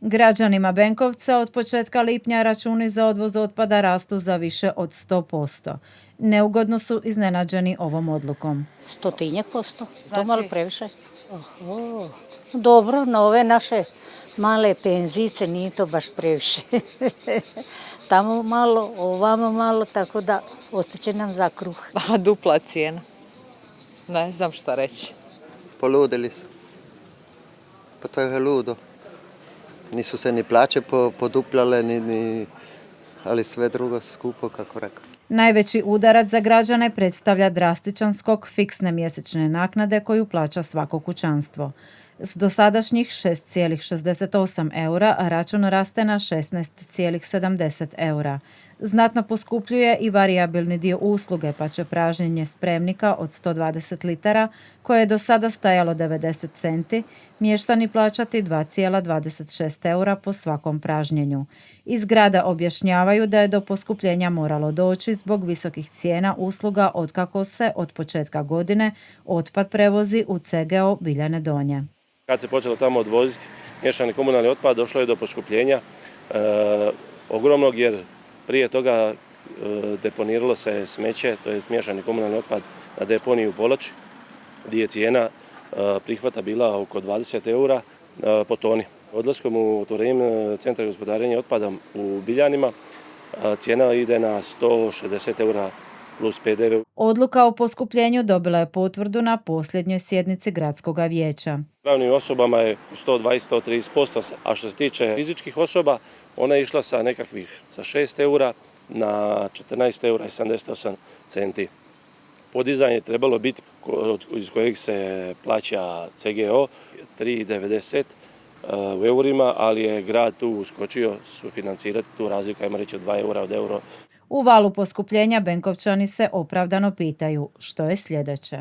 Građanima Benkovca od početka lipnja računi za odvoz otpada rastu za više od 100%. Neugodno su iznenađeni ovom odlukom. 100%. To malo previše. Oho. Dobro, na ove naše male penzice nije to baš previše. Tamo malo, ovamo malo, tako da ostaće nam za kruh. Dupla cijena. Ne znam šta reći. Poludili su. Pa to je ludo. Nisu se ni plaće podupljale, ali sve drugo skupo, kako rekao. Najveći udarac za građane predstavlja drastičan skok fiksne mjesečne naknade koju plaća svako kućanstvo. S dosadašnjih 6,68 eura račun raste na 16,70 eura. Znatno poskupljuje i varijabilni dio usluge, pa će pražnjenje spremnika od 120 litara, koje je do sada stajalo 90 centi, mještani plaćati 2,26 eura po svakom pražnjenju. Iz grada objašnjavaju da je do poskupljenja moralo doći zbog visokih cijena usluga otkako se od početka godine otpad prevozi u CGO Biljane Donje. Kad se počelo tamo odvoziti miješani komunalni otpad, došlo je do poskupljenja ogromnog, jer prije toga deponiralo se smeće, to je miješani komunalni otpad na deponiju u Polači, gdje je cijena prihvata bila oko 20 eura po toni. Odlaskom u otvorenje centra gospodarenja otpadom u Biljanima cijena ide na 160 eura plus PDV. Odluka o poskupljenju dobila je potvrdu na posljednjoj sjednici gradskog vijeća. Pravnim osobama je 120-130%, a što se tiče fizičkih osoba, ona je išla sa nekakvih sa 6 eura na 14 eura i 78 centi. Podizanje je trebalo biti iz kojeg se plaća CGO 3,90 u eurima, ali je grad tu uskočio sufinancirati tu razliku, ajmo reći od 2 eura od euro. U valu poskupljenja Benkovčani se opravdano pitaju što je sljedeće.